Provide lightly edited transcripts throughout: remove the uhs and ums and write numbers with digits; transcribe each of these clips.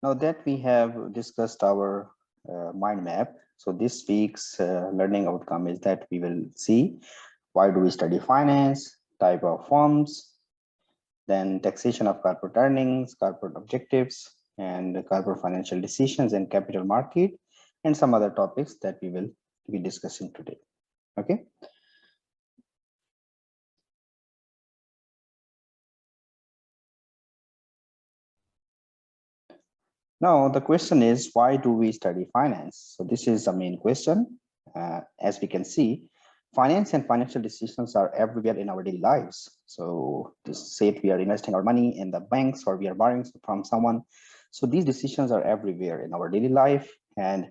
Now that we have discussed our mind map, so this week's learning outcome is that we will see why do we study finance, type of firms, then taxation of corporate earnings, corporate objectives, and corporate financial decisions and capital market, and some other topics that we will be discussing today. Okay. Now the question is, why do we study finance? So this is the main question. As we can see, finance and financial decisions are everywhere in our daily lives. So just say if we are investing our money in the banks or we are borrowing from someone. So these decisions are everywhere in our daily life, and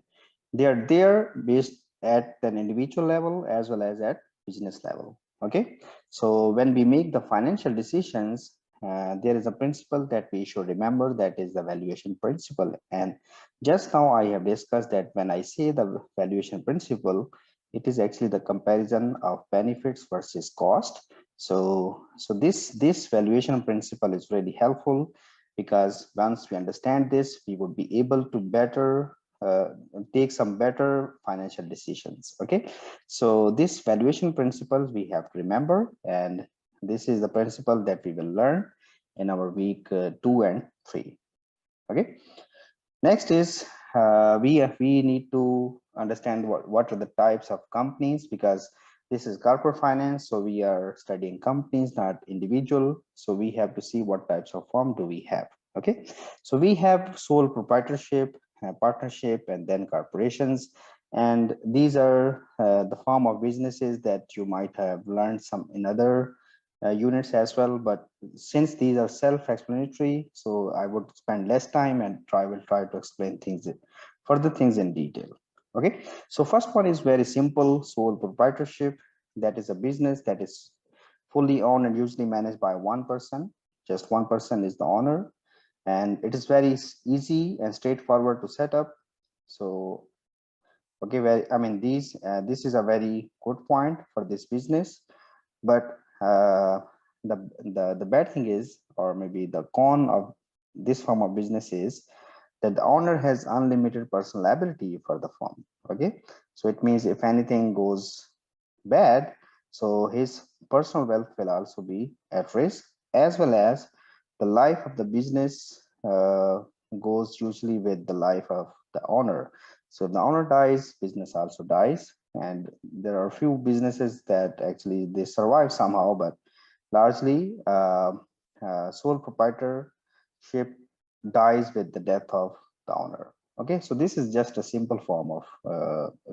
they are there based at an individual level as well as at business level. Okay, so when we make the financial decisions, there is a principle that we should remember, that is the valuation principle. And just now I have discussed that when I say the valuation principle, it is actually the comparison of benefits versus cost. So this valuation principle is really helpful, because once we understand this, we would be able to better take some better financial decisions. Okay, so this valuation principles we have to remember, and this is the principle that we will learn in our week 2 and 3. Okay, next is we need to understand what are the types of companies, because this is corporate finance, so we are studying companies, not individual. So we have to see what types of firm do we have. Okay, so we have sole proprietorship, partnership, and then corporations. And these are the form of businesses that you might have learned some in other units as well. But since these are self-explanatory, so I would spend less time and will try to explain things, further things in detail. Okay, so first one is very simple: sole proprietorship. That is a business that is fully owned and usually managed by one person. Just one person is the owner, and it is very easy and straightforward to set up. So okay, I mean, this is a very good point for this business. But the bad thing is, or maybe the con of this form of business is, that the owner has unlimited personal liability for the firm. Okay, so it means if anything goes bad, so his personal wealth will also be at risk, as well as the life of the business goes usually with the life of the owner. So if the owner dies, business also dies. And there are a few businesses that actually they survive somehow, but largely sole proprietorship dies with the death of the owner. Okay, so this is just a simple form of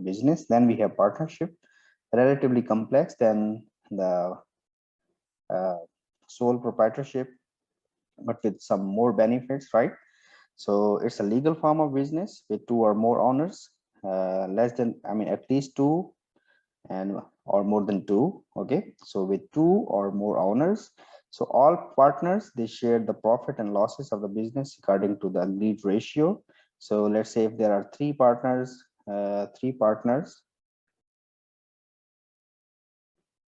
business. Then we have partnership, relatively complex than the uh, sole proprietorship, but with some more benefits, right? So it's a legal form of business with two or more owners, less than, I mean, at least two, and or more than two. Okay, so with two or more owners, so all partners, they share the profit and losses of the business according to the agreed ratio. So let's say if there are three partners,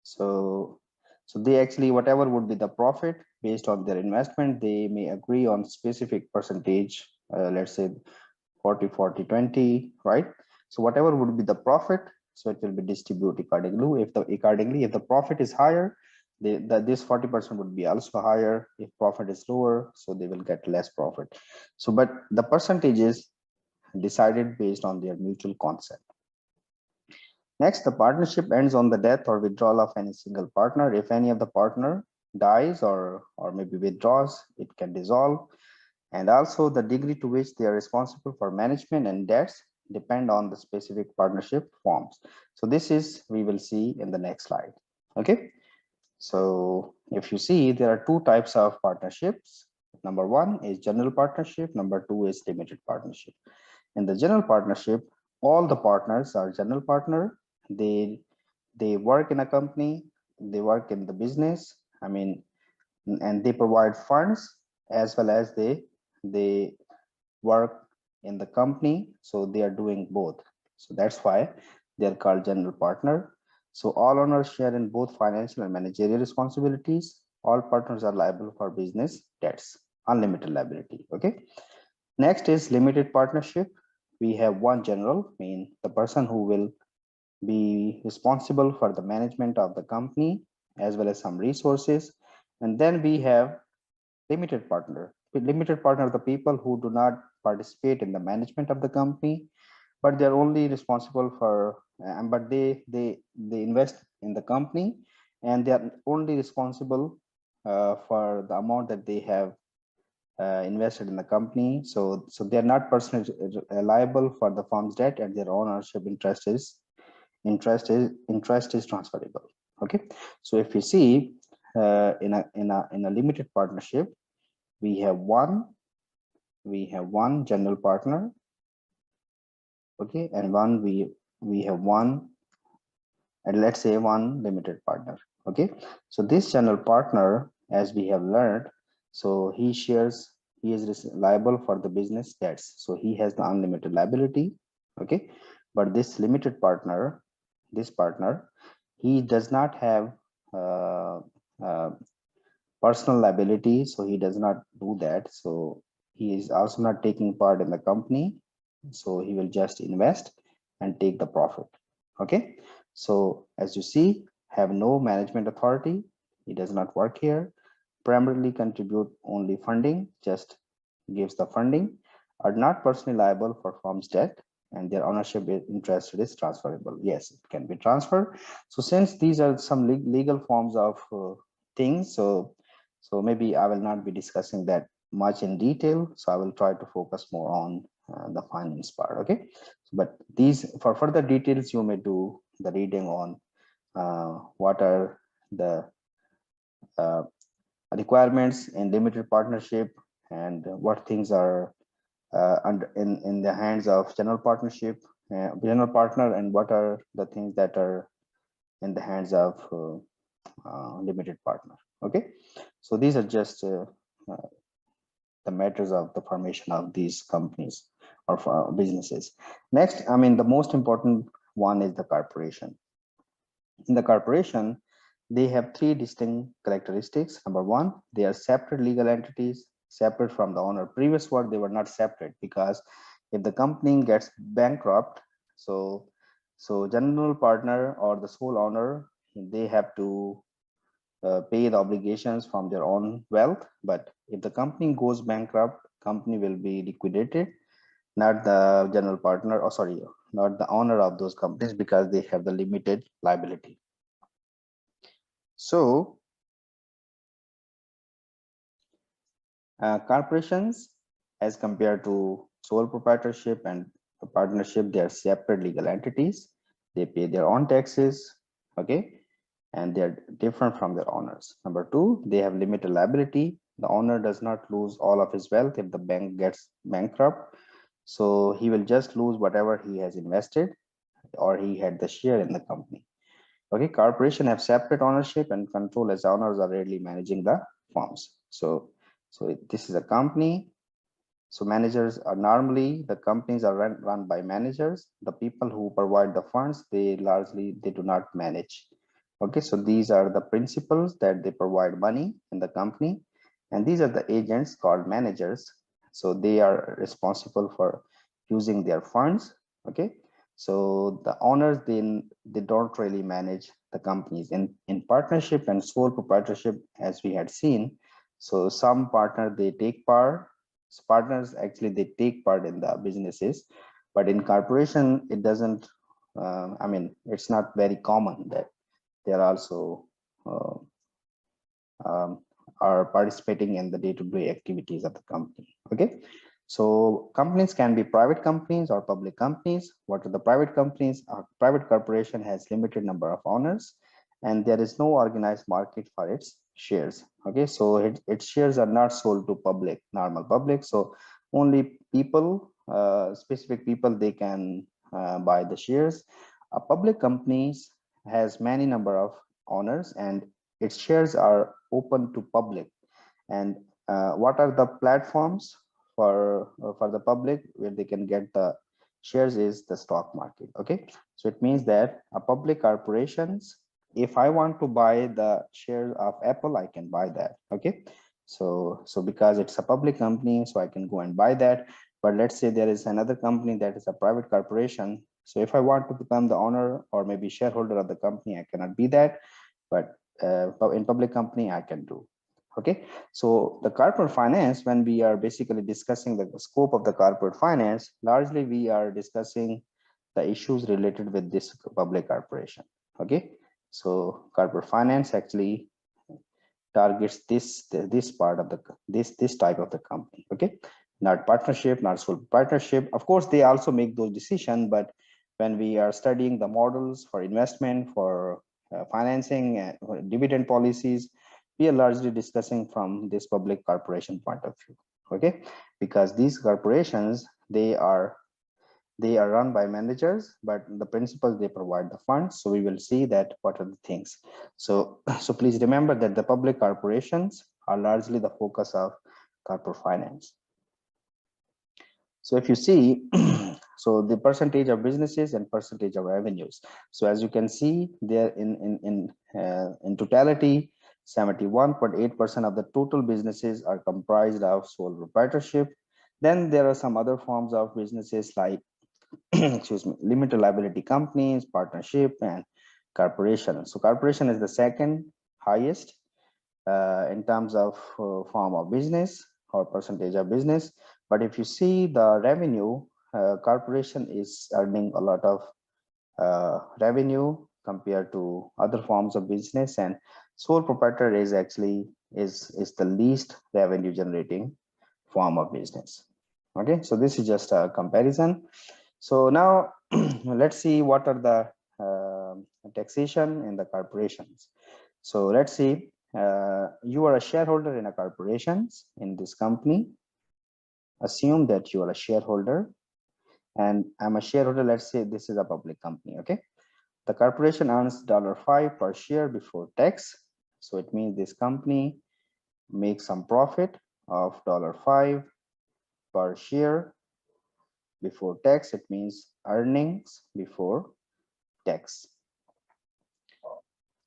so they actually, whatever would be the profit based on their investment, they may agree on specific percentage, let's say 40 40 20, right? So whatever would be the profit, so it will be distributed accordingly. If the profit is higher, this 40% would be also higher. If profit is lower, so they will get less profit. So but the percentage is decided based on their mutual consent. Next, the partnership ends on the death or withdrawal of any single partner. If any of the partner dies or maybe withdraws, it can dissolve. And also the degree to which they are responsible for management and debts depend on the specific partnership forms. So this is, we will see in the next slide. Okay, so if you see, there are two types of partnerships. Number one is general partnership, number two is limited partnership. In the general partnership, all the partners are general partner. They work in a company, they work in the business, I mean, and they provide funds, as well as they work in the company, so they are doing both. So that's why they are called general partner. So all owners share in both financial and managerial responsibilities. All partners are liable for business debts, unlimited liability. Okay, Next is limited partnership. We have one general, mean the person who will be responsible for the management of the company as well as some resources. And then we have limited partner. Limited partner are the people who do not participate in the management of the company, but they're only responsible for, but they invest in the company, and they are only responsible for the amount that they have invested in the company. So they're not personally liable for the firm's debt, and their ownership interest is transferable. Okay, so if you see in a limited partnership, we have one general partner, okay, and we have one, and let's say one limited partner. Okay, so this general partner, as we have learned, so he is liable for the business debts, so he has the unlimited liability. Okay, but this limited partner, this partner, he does not have uh, uh, personal liability, so he does not do that. So he is also not taking part in the company, so he will just invest and take the profit. Okay, so as you see, have no management authority, he does not work here, primarily contribute only funding, just gives the funding, are not personally liable for firm's debt, and their ownership interest is transferable. Yes, it can be transferred. So since these are some legal forms of things, so maybe I will not be discussing that much in detail, so I will try to focus more on the finance part. Okay, but these, for further details, you may do the reading on what are the uh, requirements in limited partnership, and what things are under in the hands of general partnership, general partner, and what are the things that are in the hands of limited partner. Okay, so these are just uh, the matters of the formation of these companies or for businesses. Next, I mean, the most important one is the corporation. In the corporation, they have three distinct characteristics. Number one, they are separate legal entities, separate from the owner. Previous work, they were not separate, because if the company gets bankrupt, so general partner or the sole owner, they have to pay the obligations from their own wealth. But if the company goes bankrupt, company will be liquidated, not the general partner, or sorry, not the owner of those companies, because they have the limited liability. So corporations, as compared to sole proprietorship and a partnership, they are separate legal entities. They pay their own taxes, okay, and they're different from their owners. Number two, they have limited liability. The owner does not lose all of his wealth if the bank gets bankrupt. So he will just lose whatever he has invested, or he had the share in the company. Okay, corporation have separate ownership and control, as owners are rarely managing the firms. So this is a company. So managers are normally, the companies are run by managers. The people who provide the funds, they do not manage. Okay, so these are the principals that they provide money in the company, and these are the agents called managers. So they are responsible for using their funds. Okay, so the owners, they don't really manage the companies. In partnership and sole proprietorship, as we had seen, so some partner, they take part, partners actually they take part in the businesses, but in corporation it doesn't, I mean, it's not very common that they're also uh, um, are participating in the day-to-day activities of the company. Okay, so companies can be private companies or public companies. What are the private companies? A private corporation has limited number of owners, and there is no organized market for its shares. Okay, so its shares are not sold to public, normal public. So only people, specific people, they can buy the shares. A public companies has many number of owners, and its shares are open to public. And what are the platforms for the public where they can get the shares is the stock market. Okay, so it means that a public corporations, if I want to buy the share of Apple, I can buy that. Okay, so because it's a public company, so I can go and buy that. But let's say there is another company that is a private corporation. So if I want to become the owner or maybe shareholder of the company, I cannot be that, but in public company I can do. Okay, so the corporate finance, when we are basically discussing the scope of the corporate finance, largely we are discussing the issues related with this public corporation. Okay, so corporate finance actually targets this part of the this type of the company. Okay, not partnership, not sole partnership. Of course they also make those decisions, but when we are studying the models for investment, for financing and dividend policies, we are largely discussing from this public corporation point of view. Okay, because these corporations, they are run by managers, but the principals, they provide the funds. So we will see that what are the things. So please remember that the public corporations are largely the focus of corporate finance. So if you see, so the percentage of businesses and percentage of revenues. So as you can see there, in totality, 71.8% of the total businesses are comprised of sole proprietorship. Then there are some other forms of businesses like excuse me, limited liability companies, partnership, and corporation. So corporation is the second highest in terms of form of business or percentage of business. But if you see the revenue, corporation is earning a lot of revenue compared to other forms of business, and sole proprietor is actually is the least revenue generating form of business. Okay, so this is just a comparison. So now let's see what are the taxation in the corporations. So let's see, you are a shareholder in a corporation in this company. Assume that you are a shareholder and I'm a shareholder. Let's say this is a public company. Okay, the corporation earns $5 per share before tax. So it means this company makes some profit of $5 per share before tax. It means earnings before tax.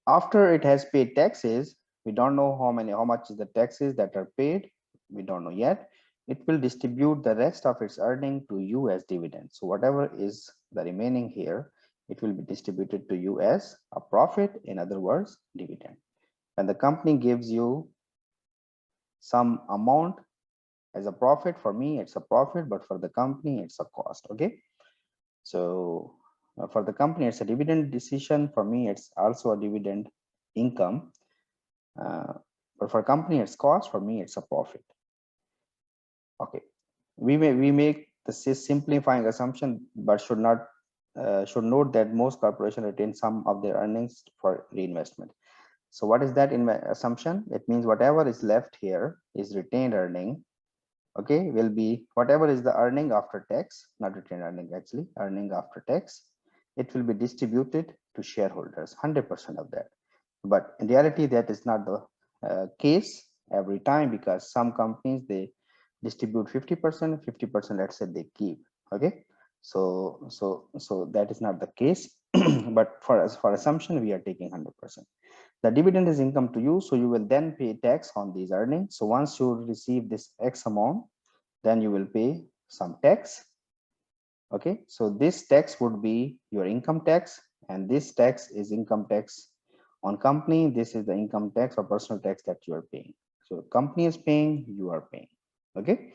After it has paid taxes, we don't know how much is the taxes that are paid. We don't know yet. It will distribute the rest of its earning to you as dividend. So whatever is the remaining here, it will be distributed to you as a profit, in other words, dividend. And the company gives you some amount as a profit. For me it's a profit, but for the company it's a cost. Okay, so for the company it's a dividend decision. For me it's also a dividend income, but for company it's cost. For me it's a profit. Okay, we make the simplifying assumption, but should note that most corporations retain some of their earnings for reinvestment. So what is that in my assumption? It means whatever is left here is retained earning. Okay, will be whatever is the earning after tax, not retained earning, actually earning after tax. It will be distributed to shareholders, 100% of that. But in reality that is not the case every time, because some companies they distribute 50%, 50% let's say they keep. Okay, so that is not the case. But for assumption we are taking 100%. The dividend is income to you, so you will then pay tax on these earnings. So once you receive this X amount, then you will pay some tax. Okay, so this tax would be your income tax, and this tax is income tax on company. This is the income tax or personal tax that you are paying. So company is paying, you are paying. Okay,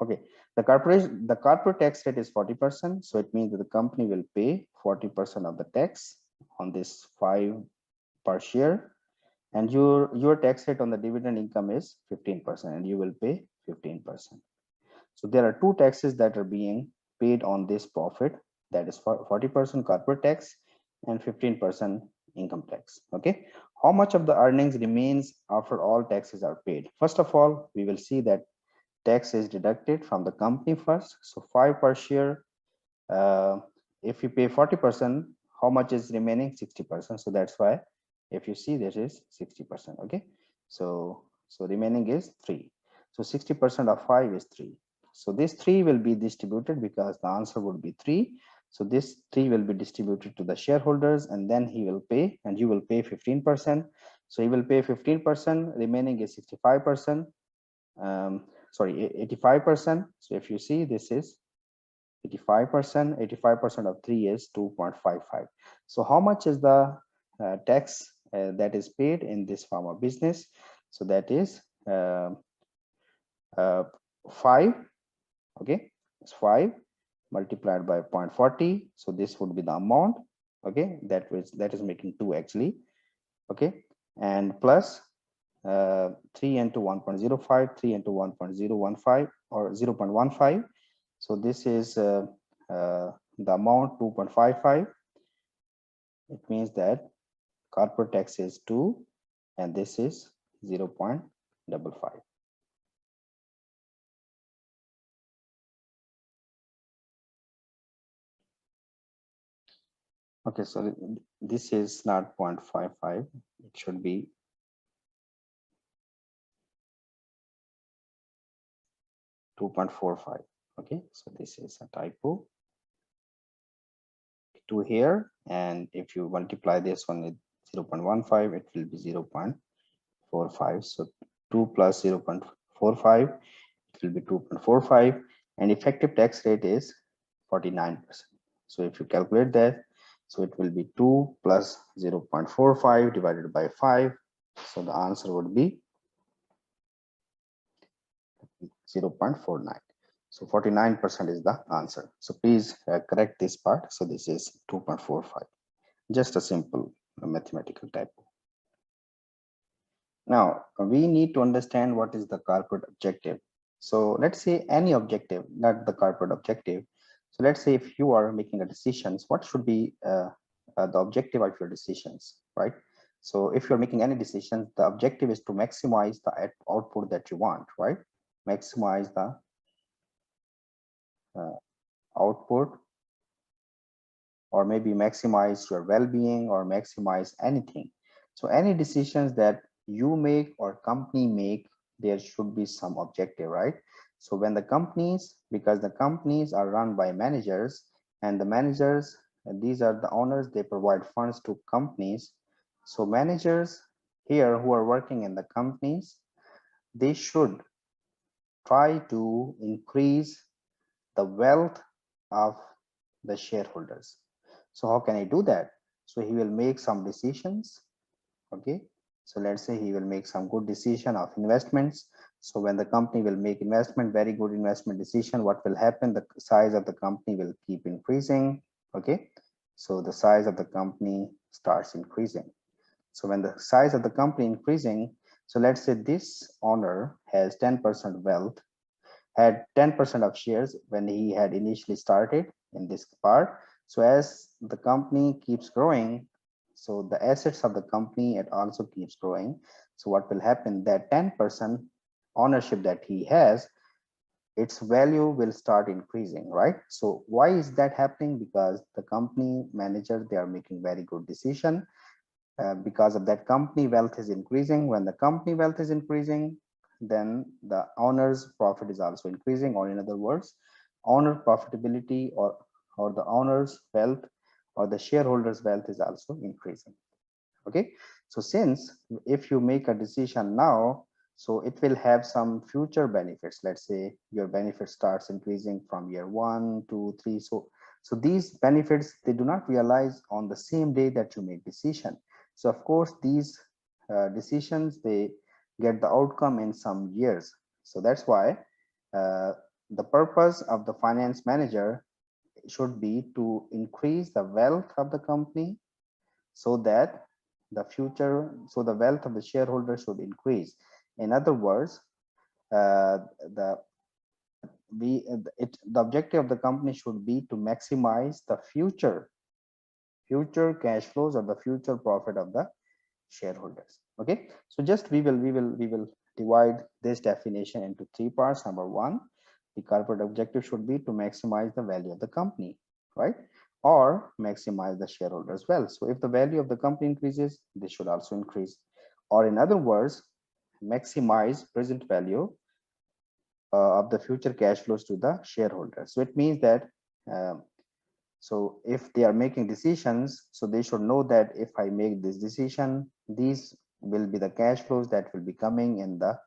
okay, the corporate tax rate is 40%. So it means that the company will pay 40% of the tax on this 5 per share, and your tax rate on the dividend income is 15%, and you will pay 15%. So there are two taxes that are being paid on this profit, that is 40% corporate tax and 15% income tax. Okay, how much of the earnings remains after all taxes are paid? First of all, we will see that tax is deducted from the company first. So 5 per share, if you pay 40%, how much is remaining? 60%. So that's why if you see this is 60%. Okay, so remaining is 3. So 60% of 5 is 3. So this 3 will be distributed, because the answer would be 3. So this 3 will be distributed to the shareholders, and then he will pay, and you will pay 15%. So he will pay 15%, remaining is 65%. sorry, 85%. So if you see, this is 85%. 85% of 3 is 2.55. So how much is the tax that is paid in this form of business? So that is 5. Okay, it's 5 multiplied by 0.40. So this would be the amount. Okay, that is making 2 actually. Okay, and plus 3 into 1.05, 3 into 1.015 or 0.15. So this is the amount 2.55. It means that corporate tax is 2 and this is 0.55. Okay, so this is not 0.55. It should be 2.45. Okay, so this is a typo to here, and if you multiply this one with 0.15, it will be 0.45. So 2 plus 0.45, it will be 2.45, and effective tax rate is 49%. So if you calculate that, so it will be 2 plus 0.45 divided by 5. So the answer would be 0.49. So 49% is the answer. So please correct this part. So this is 2.45. Just a simple mathematical typo. Now we need to understand what is the corporate objective. So let's say any objective, not the corporate objective. So let's say if you are making a decisions, what should be the objective of your decisions, right? So if you're making any decision, the objective is to maximize the output that you want, right? Maximize the output, or maybe maximize your well-being, or maximize anything. So any decisions that you make or company make, there should be some objective, right? So when the companies, because the companies are run by managers, and the managers, these are the owners, they provide funds to companies. So managers here who are working in the companies, they should try to increase the wealth of the shareholders. So how can I do that? So he will make some decisions. Okay, so let's say he will make some good decision of investments. So when the company will make investment, very good investment decision, what will happen? The size of the company will keep increasing. Okay, so the size of the company starts increasing. So when the size of the company increasing, so let's say this owner has 10% wealth, had 10% of shares when he had initially started in this part. So as the company keeps growing, so the assets of the company, it also keeps growing. So what will happen, that 10% ownership that he has, its value will start increasing, right? So why is that happening? Because the company manager, they are making very good decision. Because of that, company wealth is increasing. When the company wealth is increasing, then the owner's profit is also increasing, or in other words, owner profitability, or the owner's wealth, or the shareholders wealth is also increasing. Okay, so since if you make a decision now, so it will have some future benefits. Let's say your benefit starts increasing from year 1, 2, 3. So these benefits, they do not realize on the same day that you make decision. So of course these decisions, they get the outcome in some years. So that's why the purpose of the finance manager should be to increase the wealth of the company, so that the future, so the wealth of the shareholder should increase. In other words, the objective of the company should be to maximize the future cash flows, or the future profit of the shareholders. Okay, so just we will divide this definition into 3 parts. Number 1, the corporate objective should be to maximize the value of the company, right? Or maximize the shareholders wealth. So if the value of the company increases, this should also increase. Or in other words, maximize present value of the future cash flows to the shareholders. So it means that so if they are making decisions, so they should know that if I make this decision, these will be the cash flows that will be coming in the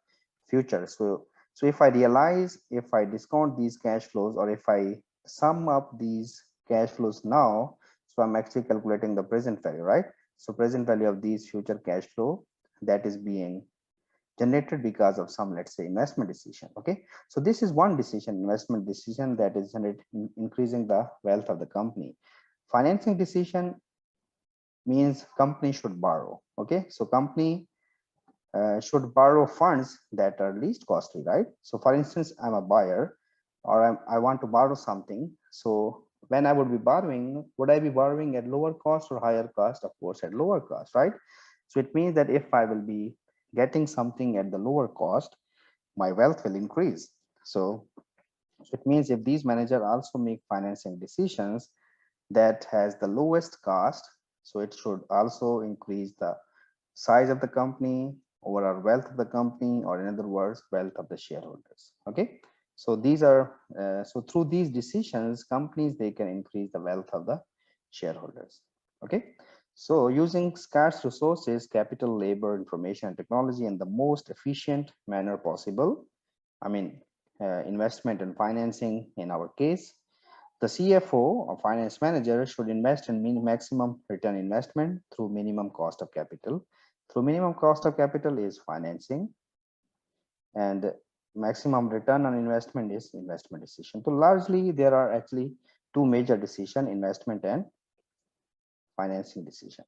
future. So So if I realize, if I discount these cash flows, or if I sum up these cash flows now, so I'm actually calculating the present value, right? So present value of these future cash flow that is being generated because of some, let's say, investment decision. Okay, so this is one decision, investment decision, that is increasing the wealth of the company. Financing decision means company should borrow. Okay, so company should borrow funds that are least costly, right? So for instance, I'm a buyer, or I want to borrow something. So when I would be borrowing, would I be borrowing at lower cost or higher cost? Of course, at lower cost, right? So it means that if I will be getting something at the lower cost, my wealth will increase. So it means if these managers also make financing decisions that has the lowest cost, so it should also increase the size of the company, overall wealth of the company, or in other words, wealth of the shareholders. Okay, so these are so through these decisions, companies, they can increase the wealth of the shareholders. Okay, so using scarce resources, capital, labor, information, and technology in the most efficient manner possible, I mean, investment and financing in our case, the CFO or finance manager should invest in maximum return investment through minimum cost of capital. Through minimum cost of capital is financing, and maximum return on investment is investment decision. So largely there are actually two major decision, investment and financing decision.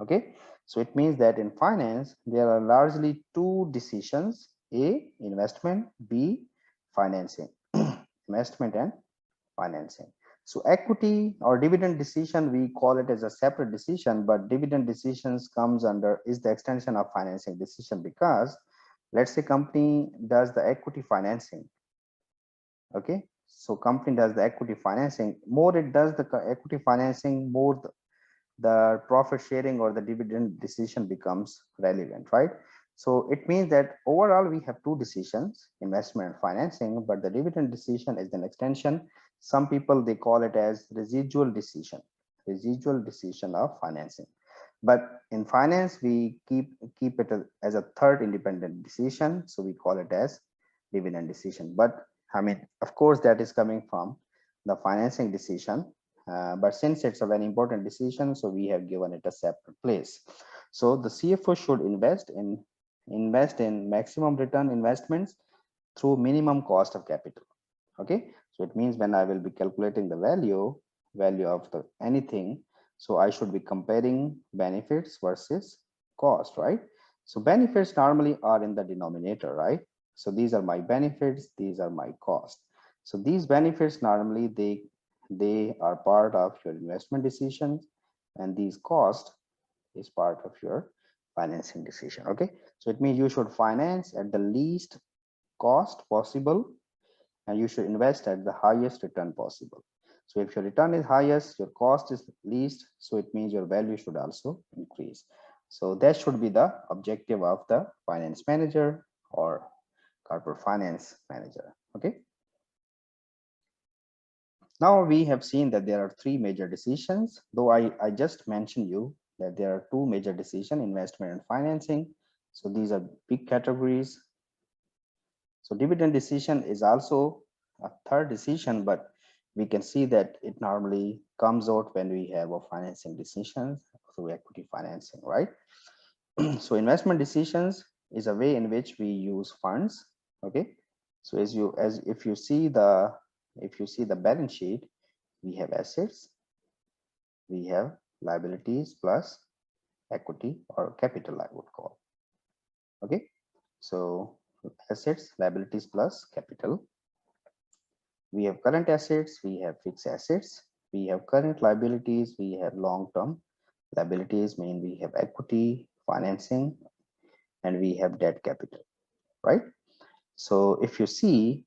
Okay, so it means that in finance there are largely two decisions: A, investment; B, financing. Investment and financing. So equity or dividend decision, we call it as a separate decision, but dividend decisions comes under, is the extension of financing decision, because let's say company does the equity financing. Okay, so company does the equity financing, more it does the equity financing, more the profit sharing or the dividend decision becomes relevant, right? So it means that overall we have two decisions, investment and financing, but the dividend decision is an extension. Some people, they call it as residual decision of financing. But in finance, we keep it as a third independent decision, so we call it as dividend decision. But I mean, of course, that is coming from the financing decision, but since it's a very important decision, so we have given it a separate place. So the CFO should invest in maximum return investments through minimum cost of capital. Okay, so it means when I will be calculating the value of the anything, so I should be comparing benefits versus cost, right? So benefits normally are in the denominator, right? So these are my benefits, these are my cost. So these benefits normally they are part of your investment decisions, and these cost is part of your financing decision. Okay, so it means you should finance at the least cost possible, and you should invest at the highest return possible. So if your return is highest, your cost is least, so it means your value should also increase. So that should be the objective of the finance manager or corporate finance manager. Okay, now we have seen that there are three major decisions, though I just mentioned you that there are two major decisions, investment and financing. So these are big categories. So dividend decision is also a third decision, but we can see that it normally comes out when we have a financing decisions through equity financing, right? So investment decisions is a way in which we use funds. Okay, so as if you see the balance sheet, we have assets, we have liabilities plus equity or capital, I would call. Okay, so assets, liabilities plus capital. We have current assets, we have fixed assets, we have current liabilities, we have long-term liabilities, mean we have equity financing, and we have debt capital, right? So if you see,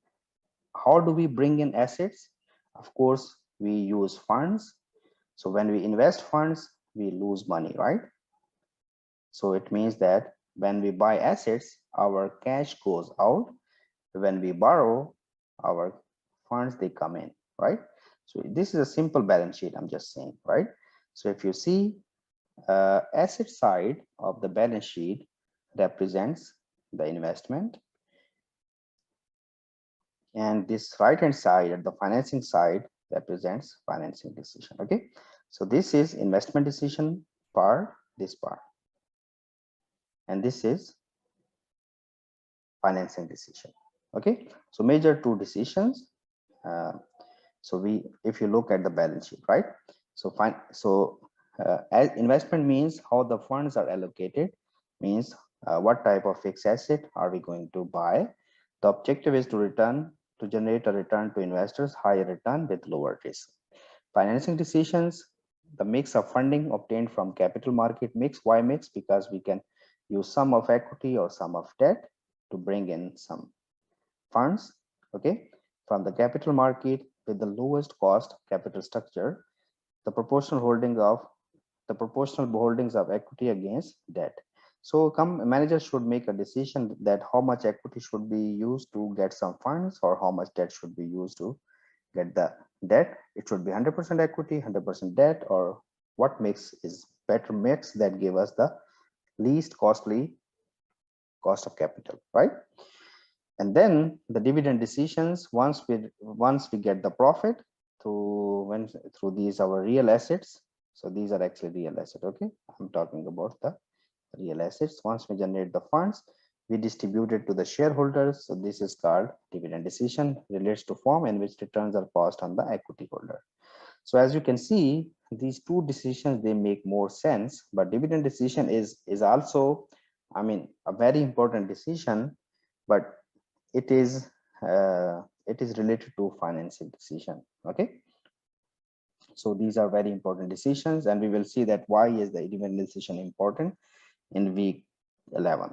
how do we bring in assets? Of course, we use funds. So when we invest funds, we lose money, right? So it means that when we buy assets, our cash goes out. When we borrow, our funds, they come in, right? So this is a simple balance sheet, I'm just saying, right? So if you see, asset side of the balance sheet represents the investment, and this right hand side at the financing side represents financing decision. Okay, so this is investment decision part, this part, and this is financing decision. Okay, so major two decisions. uh, so if you look at the balance sheet, right, so fine, so as investment means how the funds are allocated, means what type of fixed asset are we going to buy. The objective is to generate a return to investors, higher return with lower risk. Financing decisions, the mix of funding obtained from capital market mix. Why mix? Because we can use some of equity or some of debt to bring in some funds, okay, from the capital market with the lowest cost capital structure, the proportional holdings of equity against debt. So managers should make a decision that how much equity should be used to get some funds or how much debt should be used to get the debt. It should be 100% equity, 100% debt, or what mix is better mix that give us the least costly cost of capital, right? And then the dividend decisions, once we get the profit through these our real assets. So these are actually real assets. Okay, I'm talking about the real assets. Once we generate the funds, we distribute it to the shareholders. So this is called dividend decision, relates to form in which returns are passed on the equity holder. So as you can see, these two decisions, they make more sense, but dividend decision is also, I mean, a very important decision, but it is related to financing decision. Okay, so these are very important decisions, and we will see that why is the dividend decision important in week 11.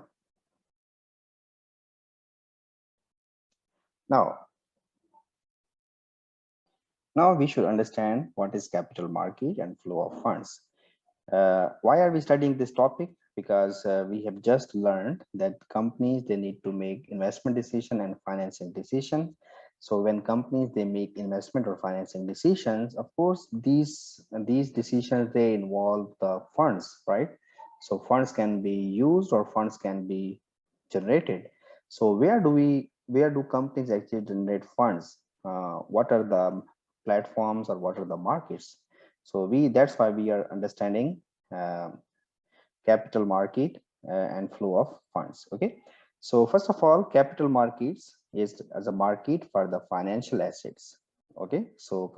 Now we should understand what is capital market and flow of funds. Why are we studying this topic? Because we have just learned that companies, they need to make investment decision and financing decision. So when companies, they make investment or financing decisions, of course, these decisions, they involve the funds, right? So funds can be used or funds can be generated. So where do companies actually generate funds? What are the platforms or what are the markets? So that's why we are understanding uh, capital market and flow of funds. Okay, so first of all, capital markets is as a market for the financial assets. Okay, so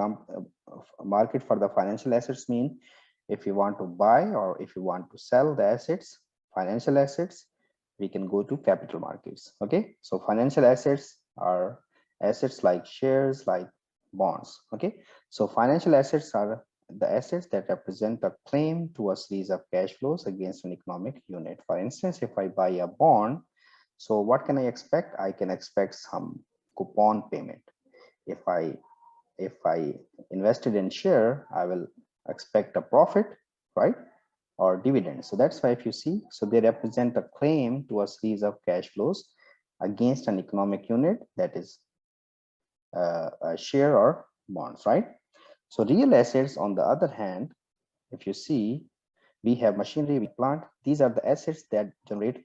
market for the financial assets mean if you want to buy or if you want to sell the assets, financial assets, we can go to capital markets. Okay, so financial assets are assets like shares, like bonds. Okay, so financial assets are the assets that represent a claim to a series of cash flows against an economic unit. For instance, if I buy a bond, so what can I expect? I can expect some coupon payment. If I invested in share, I will expect a profit, right, or dividend. So that's why if you see, so they represent a claim to a series of cash flows against an economic unit, that is a share or bonds, right? So real assets, on the other hand, if you see, we have machinery, we plant. These are the assets that generate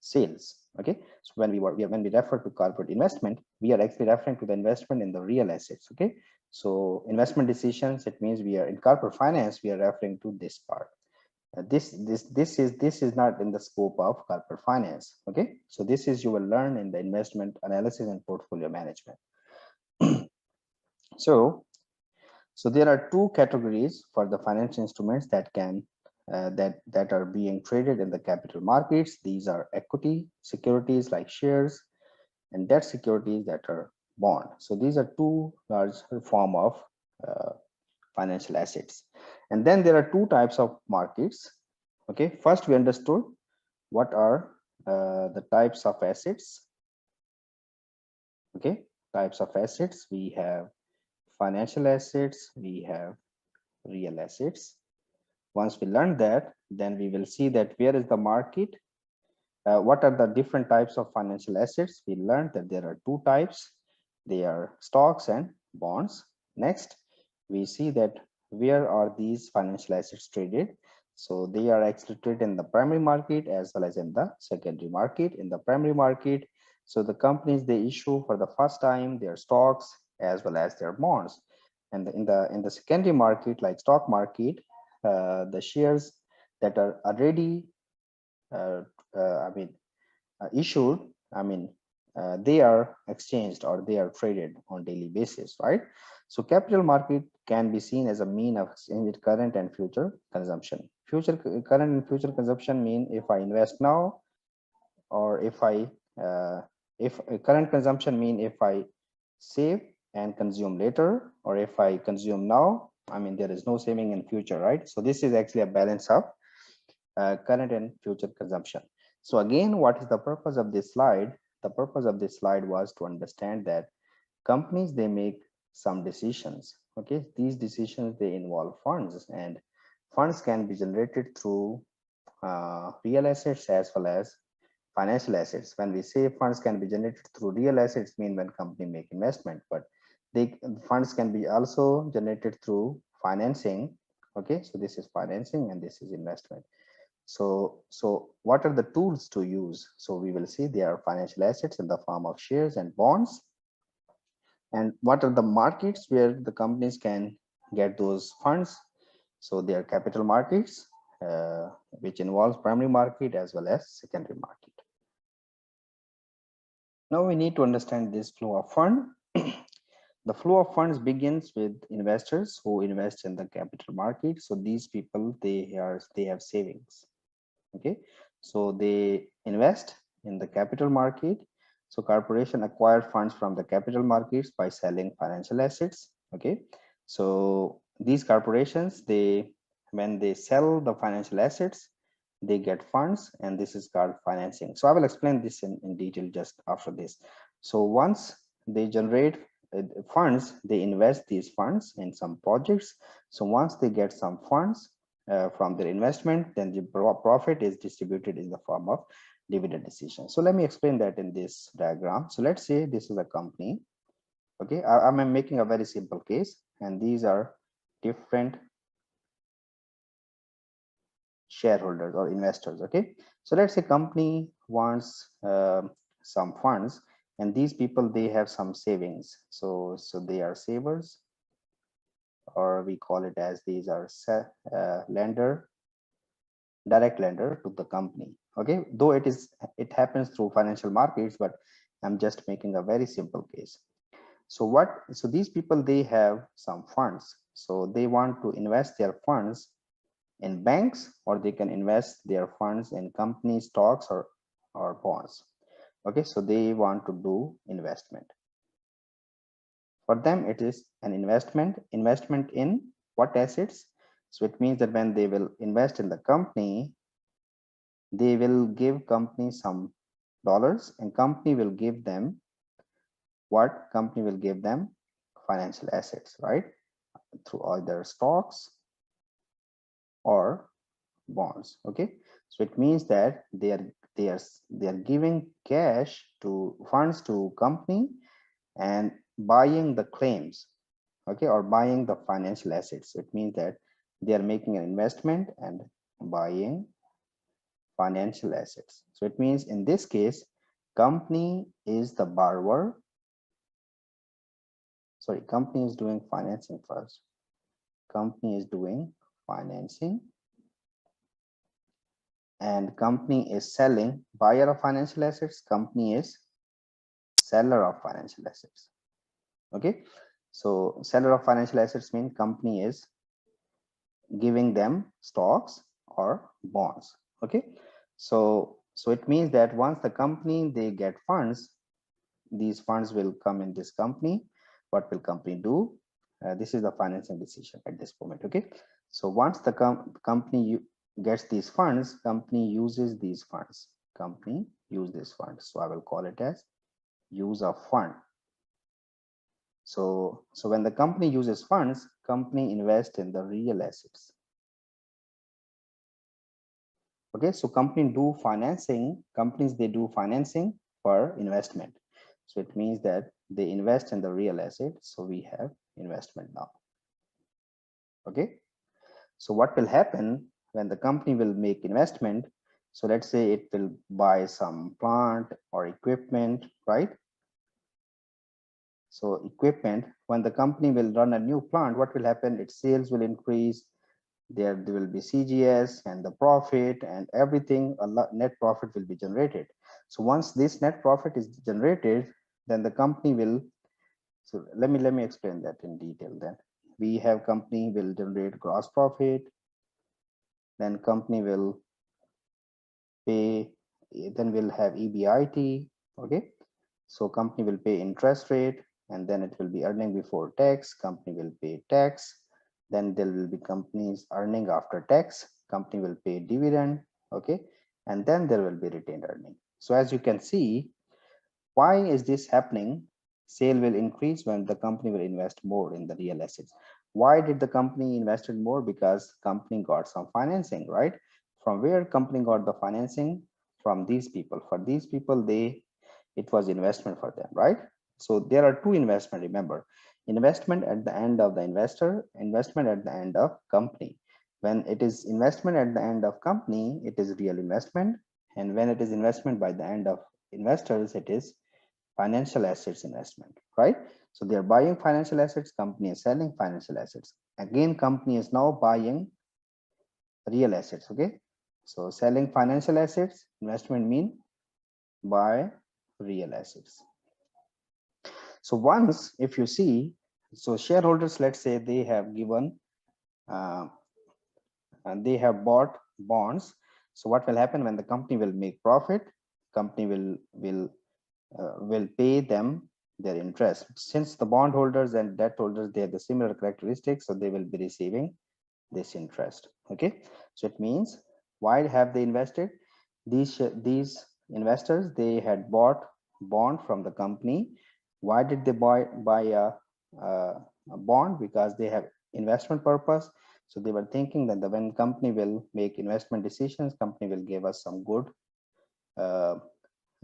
sales. Okay, so when we refer to corporate investment, we are actually referring to the investment in the real assets. Okay, so investment decisions, it means we are in corporate finance, we are referring to this part. This is not in the scope of corporate finance. Okay, so this is, you will learn in the investment analysis and portfolio management. So there are two categories for the financial instruments that can that are being traded in the capital markets. These are equity securities like shares, and debt securities that are bond. So these are two large form of uh, financial assets. And then there are two types of markets. Okay, first we understood what are the types of assets. Okay, types of assets. We have financial assets, we have real assets. Once we learn that, then we will see that where is the market, what are the different types of financial assets. We learned that there are two types. They are stocks and bonds. Next, we see that where are these financial assets traded. So they are actually traded in the primary market as well as in the secondary market. In the primary market, So the companies, they issue for the first time their stocks as well as their bonds. And in the secondary market, like stock market, the shares that are already uh, I mean issued, they are exchanged or they are traded on daily basis, right? So capital market can be seen as a mean of exchange current and future consumption. Current and future consumption mean if I invest now, or uh, if current consumption mean if I save and consume later, or if I consume now, there is no saving in future, right? So this is actually a balance of current and future consumption. So again, what is the purpose of this slide? The purpose of this slide was to understand that companies, they make some decisions. Okay, these decisions, they involve funds, and funds can be generated through real assets as well as financial assets. When we say funds can be generated through real assets, mean when company make investment, but funds can be also generated through financing. Okay, so this is financing and this is investment. So what are the tools to use? So we will see there are financial assets in the form of shares and bonds. And what are the markets where the companies can get those funds? So they are capital markets, which involves primary market as well as secondary market. Now we need to understand this flow of fund. The flow of funds begins with investors who invest in the capital market. So these people, they have savings. Okay, so they invest in the capital market. So corporation acquire funds from the capital markets by selling financial assets. Okay, so these corporations, when they sell the financial assets, they get funds, and this is called financing. So I will explain this in detail just after this. So once they generate funds, they invest these funds in some projects. So once they get some funds from their investment, then the profit is distributed in the form of dividend decision. So let me explain that in this diagram. So let's say this is a company. Okay, I'm making a very simple case, and these are different shareholders or investors. Okay, so let's say company wants some funds, and these people, they have some savings. So they are savers, or we call it as these are lender, direct lender to the company. Okay, though it happens through financial markets, but I'm just making a very simple case. So these people, they have some funds, so they want to invest their funds in banks, or they can invest their funds in company stocks or bonds. Okay, so they want to do investment. For them, it is an investment in what assets? So it means that when they will invest in the company, they will give company some dollars, and company will give them what? Company will give them financial assets, right? Through either stocks or bonds. Okay, so it means that they are giving cash to funds to company and buying the claims. Okay, or buying the financial assets. So it means that they are making an investment and buying financial assets. So it means in this case, company is the borrower. Sorry, company is doing financing first. Company is doing financing, and company is selling. Buyer of financial assets, company is seller of financial assets. Okay, so seller of financial assets mean company is giving them stocks or bonds. Okay, so it means that once the company, they get funds, these funds will come in this company. What will company do? This is the financing decision at this moment. Okay, so once the company gets these funds, company uses these funds. Company use these funds. So I will call it as use of fund. So when the company uses funds, company invest in the real assets. Okay, so companies do financing for investment. So it means that they invest in the real asset. So we have investment now. Okay, so what will happen when the company will make investment? So let's say it will buy some plant or equipment, right? So equipment, when the company will run a new plant, what will happen? Its sales will increase. There will be CGS and the profit and everything, a net profit will be generated. So once this net profit is generated, then the company will, so let me explain that in detail. Then we have company will generate gross profit, then company will pay, then we'll have EBIT. Okay, so company will pay interest rate, and then it will be earning before tax. Company will pay tax. Then there will be companies earning after tax. Company will pay dividend. Okay, and then there will be retained earning. So as you can see, why is this happening? Sale will increase when the company will invest more in the real assets. Why did the company invested more? Because company got some financing, right? From where company got the financing? From these people. For these people, it was investment for them, right? So there are two investment, remember. Investment at the end of the investor, investment at the end of company. When it is investment at the end of company, it is real investment. And when it is investment by the end of investors, it is financial assets investment, right? So they are buying financial assets, company is selling financial assets. Again, company is now buying real assets, okay? So selling financial assets, investment mean buy real assets. So once, if you see, so shareholders, let's say they have given, and they have bought bonds. So what will happen when the company will make profit? Company will pay them their interest. Since the bondholders and debt holders, they have the similar characteristics, so they will be receiving this interest. Okay, so it means why have they invested? These investors, they had bought bond from the company. Why did they buy a bond? Because they have investment purpose. So they were thinking that when company will make investment decisions, company will give us some good uh,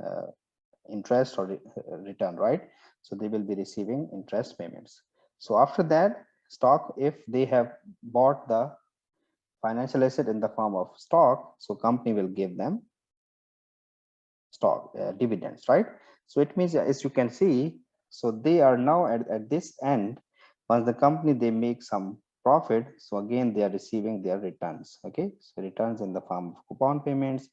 uh, interest or return, right? So they will be receiving interest payments. So after that, stock, if they have bought the financial asset in the form of stock, so company will give them stock dividends, right? So it means, as you can see, so they are now at this end. Once the company they make some profit, so again they are receiving their returns. Okay, so returns in the form of coupon payments,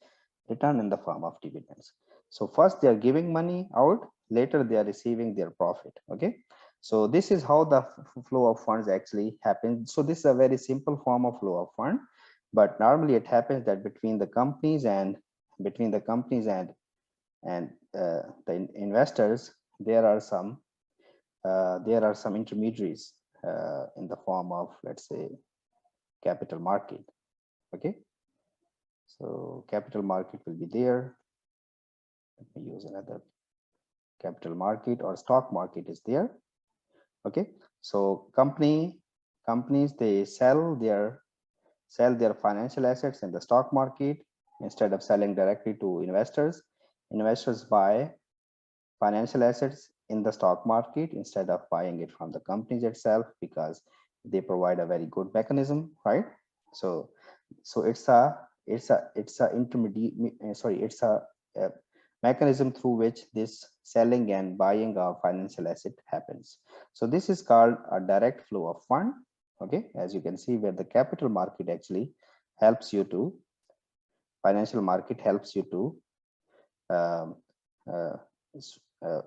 return in the form of dividends. So first they are giving money out, later they are receiving their profit. Okay, so this is how the flow of funds actually happens. So this is a very simple form of flow of fund, but normally it happens that between the companies and the investors, there are some intermediaries in the form of, let's say, capital market. Okay, so capital market will be there. Let me use another. Capital market or stock market is there. Okay, so companies they sell their financial assets in the stock market. Instead of selling directly to investors, investors buy financial assets in the stock market instead of buying it from the companies itself, because they provide a very good mechanism, right? So it's a intermediate, sorry, it's a mechanism through which this selling and buying of financial asset happens. So this is called a direct flow of fund. Okay, as you can see, where the capital market actually helps you to, financial market helps you to um, uh, uh,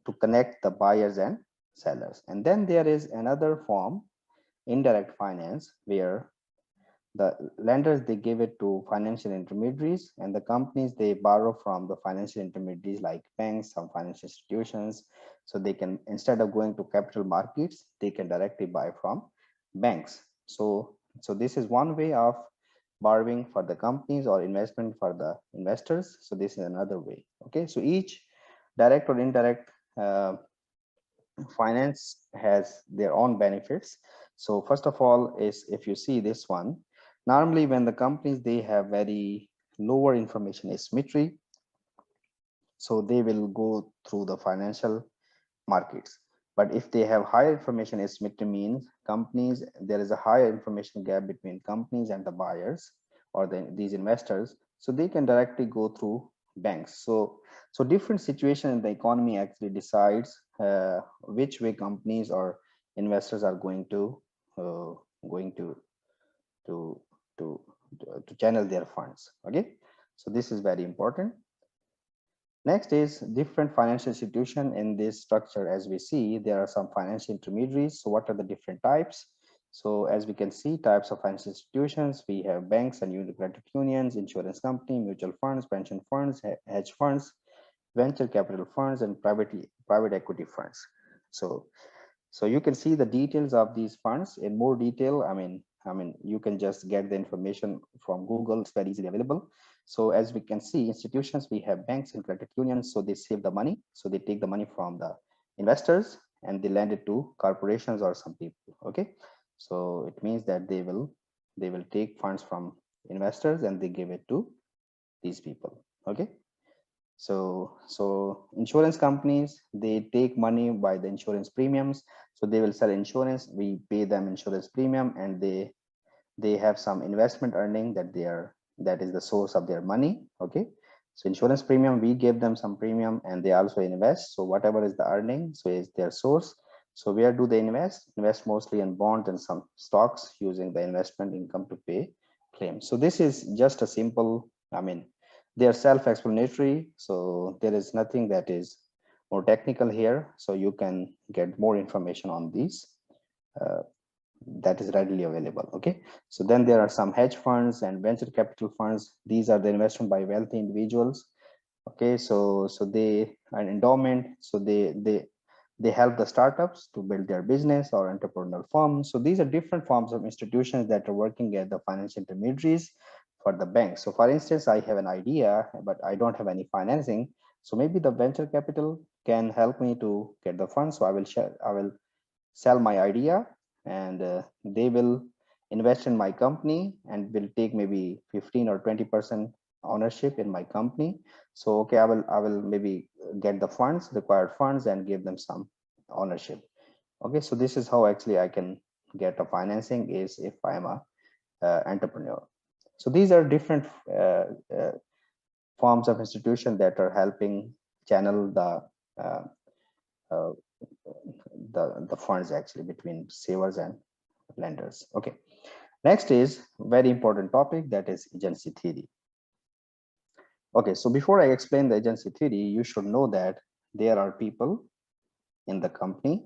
to connect the buyers and sellers. And then there is another form, indirect finance, where the lenders they give it to financial intermediaries, and the companies they borrow from the financial intermediaries like banks, some financial institutions. So they can, instead of going to capital markets, they can directly buy from banks. So this is one way of borrowing for the companies or investment for the investors. So this is another way. Okay, so each direct or indirect finance has their own benefits. So first of all is, if you see this one, normally when the companies they have very lower information asymmetry, so they will go through the financial markets. But if they have higher information asymmetry, means companies, there is a higher information gap between companies and the buyers or these investors, so they can directly go through banks. So different situation in the economy actually decides which way companies or investors are uh, going to to to channel their funds. Okay, so this is very important. Next is different financial institution. In this structure, as we see, there are some financial intermediaries. So what are the different types? So as we can see, types of financial institutions, we have banks and credit unions, insurance company, mutual funds, pension funds, hedge funds, venture capital funds, and private equity funds. So you can see the details of these funds in more detail. I mean, you can just get the information from Google. It's very easily available. So as we can see, institutions, we have banks and credit unions. So they save the money. So they take the money from the investors and they lend it to corporations or some people. Okay. So it means that they will take funds from investors and they give it to these people. Okay. So insurance companies, they take money by the insurance premiums. So they will sell insurance, we pay them insurance premium, and they have some investment earning that is the source of their money. Okay, so insurance premium, we give them some premium and they also invest. So whatever is the earning, so is their source. So where do they invest mostly in bonds and some stocks, using the investment income to pay claims. So this is just a simple, they are self-explanatory, so there is nothing that is more technical here. So you can get more information on these uh, that is readily available. Okay, so then there are some hedge funds and venture capital funds. These are the investment by wealthy individuals. Okay, so they are an endowment, so they help the startups to build their business or entrepreneurial firms. So these are different forms of institutions that are working as the financial intermediaries for the bank. So for instance, I have an idea, but I don't have any financing. So maybe the venture capital can help me to get the funds. So I will sell my idea, and they will invest in my company and will take maybe 15 or 20% ownership in my company. So okay, I will maybe get the funds, required funds, and give them some ownership. Okay, so this is how actually I can get a financing, is if I am a entrepreneur. So these are different forms of institution that are helping channel uh, uh, the funds actually between savers and lenders. Okay, next is very important topic, that is agency theory. Okay, so before I explain the agency theory, you should know that there are people in the company.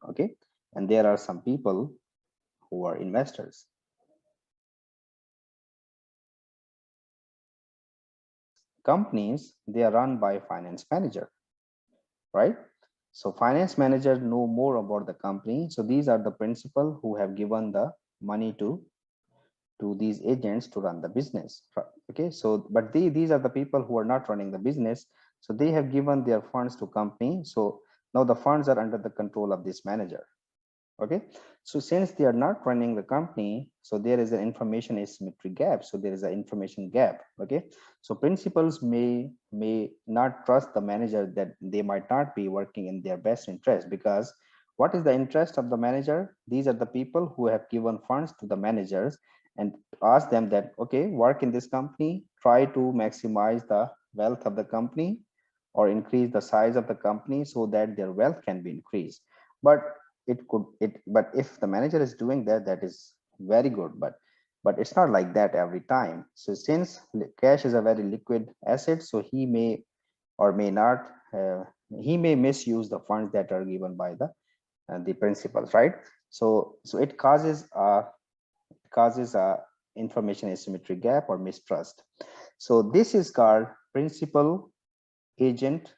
Okay, and there are some people who are investors. Companies, they are run by finance manager, right? So finance manager know more about the company. So these are the principal who have given the money to these agents to run the business. Okay, so but these are the people who are not running the business. So they have given their funds to company. So now the funds are under the control of this manager. Okay, so since they are not running the company, so there is an information asymmetry gap. So there is an information gap. Okay, so principals may not trust the manager, that they might not be working in their best interest, because what is the interest of the manager? These are the people who have given funds to the managers and ask them that, okay, work in this company, try to maximize the wealth of the company or increase the size of the company so that their wealth can be increased. But but if the manager is doing that, that is very good, but it's not like that every time. So since cash is a very liquid asset, so he may or may not he may misuse the funds that are given by the principals, right? So it causes a information asymmetry gap or mistrust. So this is called principal agent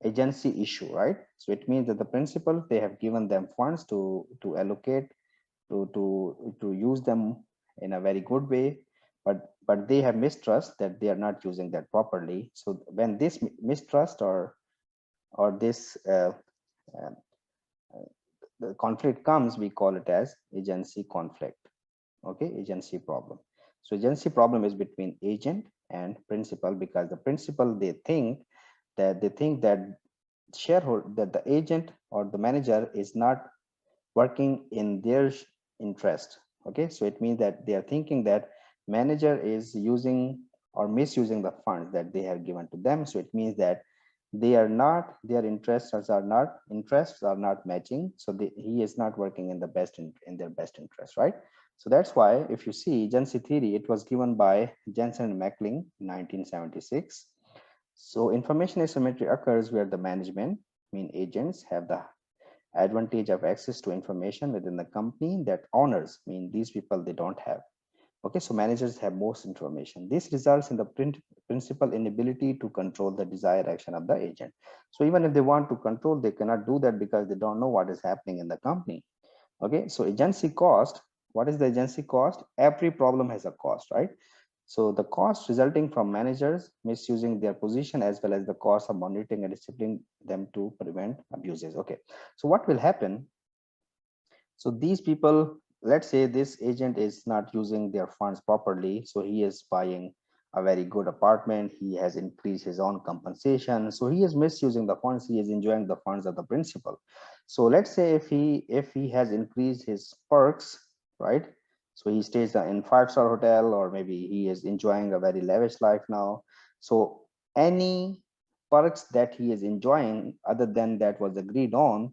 agency issue, right? So it means that the principal, they have given them funds to allocate, to use them in a very good way, but they have mistrust that they are not using that properly. So when this mistrust or this uh, the conflict comes, we call it as agency conflict. Okay, agency problem. So agency problem is between agent and principal, because the principal, they think that shareholder, that the agent or the manager is not working in their interest. Okay, so it means that they are thinking that manager is using or misusing the funds that they have given to them. So it means that they are not, their interests are not matching. So he is not working in the best in their best interest, right? So that's why if you see agency theory, it was given by Jensen and Mackling in 1976. So information asymmetry occurs where the management, mean agents, have the advantage of access to information within the company that owners, mean these people, they don't have. Okay, so managers have most information. This results in the principal inability to control the desired action of the agent. So even if they want to control, they cannot do that because they don't know what is happening in the company. Okay, so agency cost, what is the agency cost? Every problem has a cost, right? So the cost resulting from managers misusing their position, as well as the cost of monitoring and disciplining them to prevent abuses. Okay, so what will happen? So these people, let's say this agent is not using their funds properly. So he is buying a very good apartment. He has increased his own compensation. So he is misusing the funds. He is enjoying the funds of the principal. So let's say if he has increased his perks, right? So he stays in five-star hotel, or maybe he is enjoying a very lavish life now. So any perks that he is enjoying other than that was agreed on,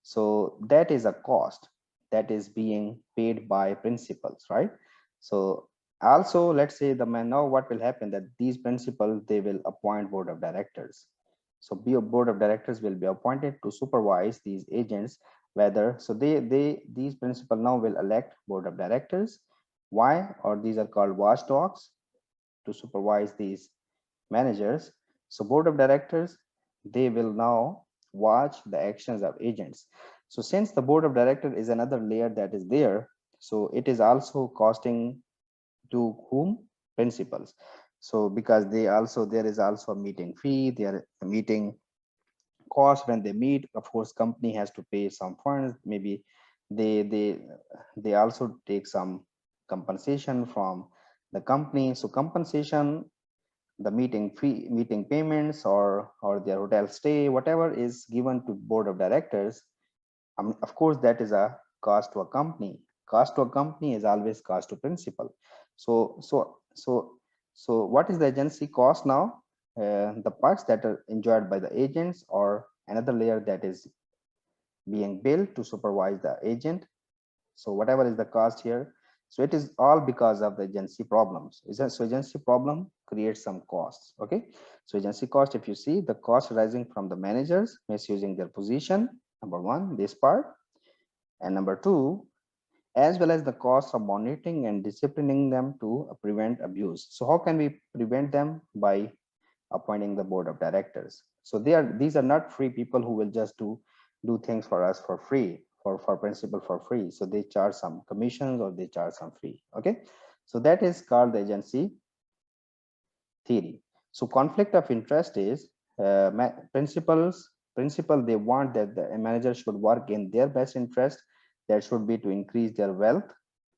so that is a cost that is being paid by principals, right? So also, let's say the man, now what will happen, that these principals, they will appoint board of directors. So board of directors will be appointed to supervise these agents, whether, so these principal now will elect board of directors. Why? Or these are called watchdogs, to supervise these managers. So board of directors, they will now watch the actions of agents. So since the board of directors is another layer that is there, so it is also costing to whom? Principals. So because they also, there is also a meeting fee, there a meeting cost when they meet. Of course, company has to pay some funds. Maybe they they they also take some compensation from the company. So compensation, the meeting fee, meeting payments, or their hotel stay, whatever is given to board of directors, of course that is a cost to a company. Cost to a company is always cost to principal. So what is the agency cost now? The perks that are enjoyed by the agents, or another layer that is being billed to supervise the agent. So whatever is the cost here, so it is all because of the agency problems. So agency problem creates some costs. Okay, so agency cost, if you see the cost arising from the managers misusing their position, number one, this part, and number two, as well as the cost of monitoring and disciplining them to prevent abuse. So how can we prevent them? By appointing the board of directors. So these are not free people who will just do things for us for free, for principal for free. So they charge some commissions, or they charge some fee. Okay, so that is called the agency theory. So conflict of interest is principal, they want that the manager should work in their best interest. That should be to increase their wealth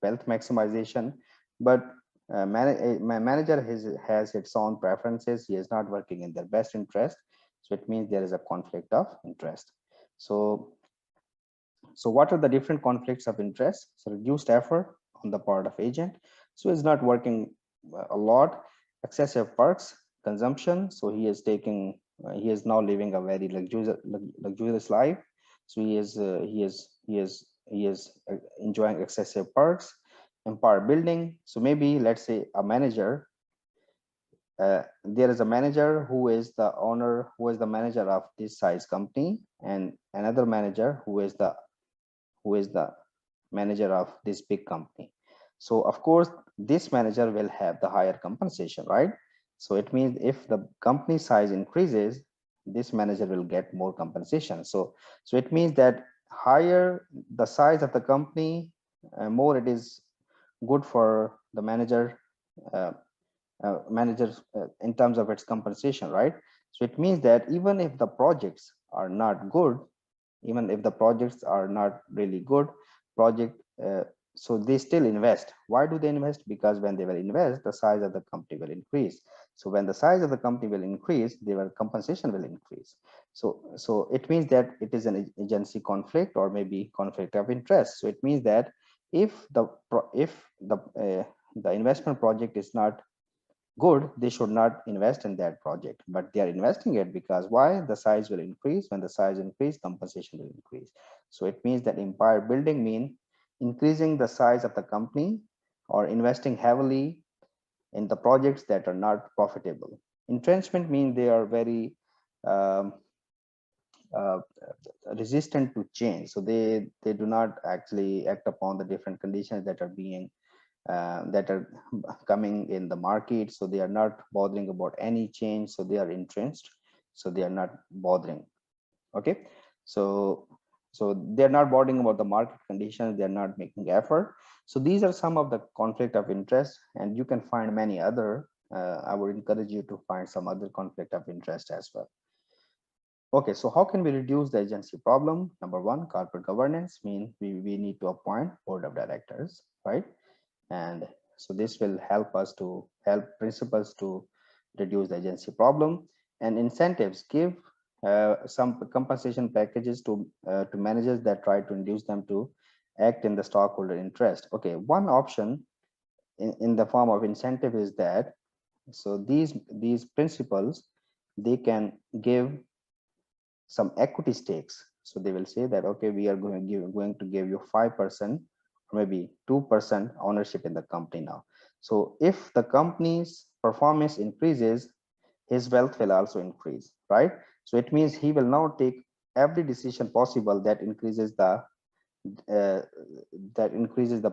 maximization. But manager has its own preferences. He is not working in their best interest. So it means there is a conflict of interest. So what are the different conflicts of interest? So reduced effort on the part of agent. So he's not working a lot. Excessive perks, consumption. So he is now living a very luxurious life. So he is enjoying excessive perks. Empire building. So maybe let's say a manager, there is a manager who is the owner, who is the manager of this size company, and another manager who is the manager of this big company. So of course, this manager will have the higher compensation, right? So it means if the company size increases, this manager will get more compensation. So it means that higher the size of the company, more it is good for the uh, managers in terms of its compensation, right? So it means that even if the projects are not good, even if the projects are not really good project, so they still invest. Why do they invest? Because when they will invest, the size of the company will increase. So when the size of the company will increase, their compensation will increase. So it means that it is an agency conflict, or maybe conflict of interest. So it means that if the the investment project is not good, they should not invest in that project, but they are investing it because why? The size will increase. When the size increase, compensation will increase. So it means that empire building mean increasing the size of the company or investing heavily in the projects that are not profitable. Entrenchment means they are very um, uh, resistant to change. So they do not actually act upon the different conditions that are being that are coming in the market. So they are not bothering about any change. So they are entrenched. So they are not bothering. Okay. So they're not bothering about the market conditions. They're not making effort. So these are some of the conflict of interest, and you can find many other. I would encourage you to find some other conflict of interest as well. Okay, so how can we reduce the agency problem? Number one, corporate governance means we need to appoint board of directors, right? And so this will help us to help principals to reduce the agency problem. And incentives, give some compensation packages to managers that try to induce them to act in the stockholder interest. Okay, one option in the form of incentive is that, so these principals, they can give some equity stakes. So they will say that, okay, we are going to give you 5% or maybe 2% ownership in the company now. So if the company's performance increases, his wealth will also increase, right? So it means he will now take every decision possible that increases the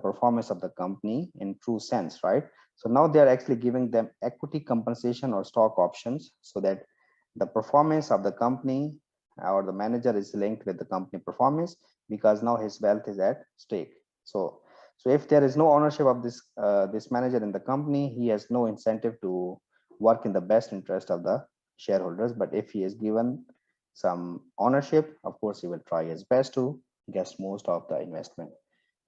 performance of the company in true sense, right? So now they are actually giving them equity compensation or stock options so that the performance of the company or the manager is linked with the company performance, because now his wealth is at stake. So if there is no ownership of this manager in the company, he has no incentive to work in the best interest of the shareholders. But if he is given some ownership, of course he will try his best to get most of the investment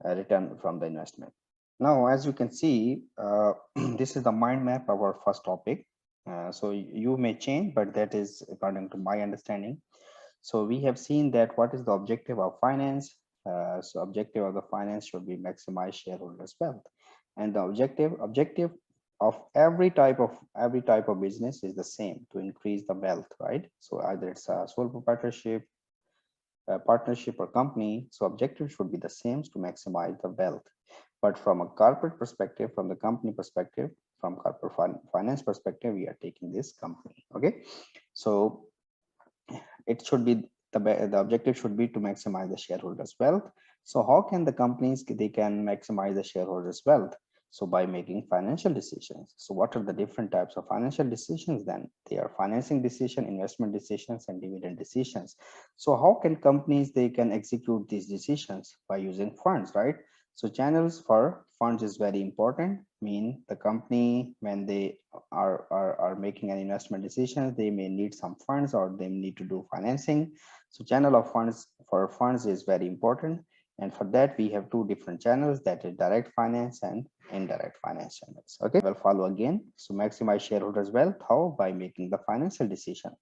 return from the investment. Now, as you can see, this is the mind map of our first topic. So you may change, but that is according to my understanding. So we have seen that what is the objective of finance. So objective of the finance should be maximize shareholders wealth, and the objective of every type of business is the same, to increase the wealth, right? So either it's a sole proprietorship, partnership, or company, so objective should be the same, to maximize the wealth. But from a corporate perspective, from the company perspective, from corporate finance perspective, we are taking this company. Okay, so it should be the objective should be to maximize the shareholders wealth. So how can the companies, they can maximize the shareholders wealth? So by making financial decisions. So what are the different types of financial decisions? Then they are financing decision, investment decisions, and dividend decisions. So how can companies, they can execute these decisions? By using funds, right? So channels for funds is very important. Mean the company, when they are making an investment decision, they may need some funds or they need to do financing. So channel of funds for funds is very important. And for that, we have two different channels, that is direct finance and indirect finance channels. Okay, we'll follow again. So maximize shareholders wealth. How? By making the financial decision.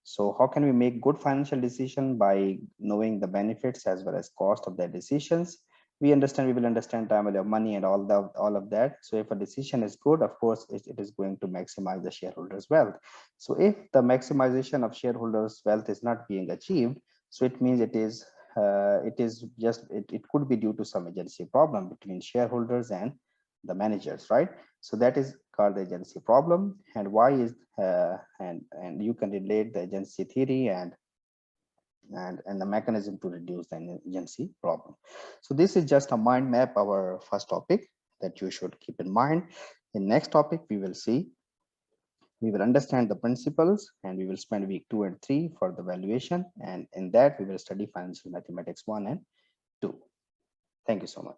So how can we make good financial decision? By knowing the benefits as well as cost of their decisions. We will understand time value of money and all of that. So if a decision is good, of course it is going to maximize the shareholders wealth. So if the maximization of shareholders wealth is not being achieved, so it means it could be due to some agency problem between shareholders and the managers, right? So that is called the agency problem. And why is and you can relate the agency theory and the mechanism to reduce the agency problem. So this is just a mind map, our first topic, that you should keep in mind. In next topic, we will understand the principles, and we will spend week 2 and 3 for the valuation, and in that we will study financial mathematics 1 and 2. Thank you so much.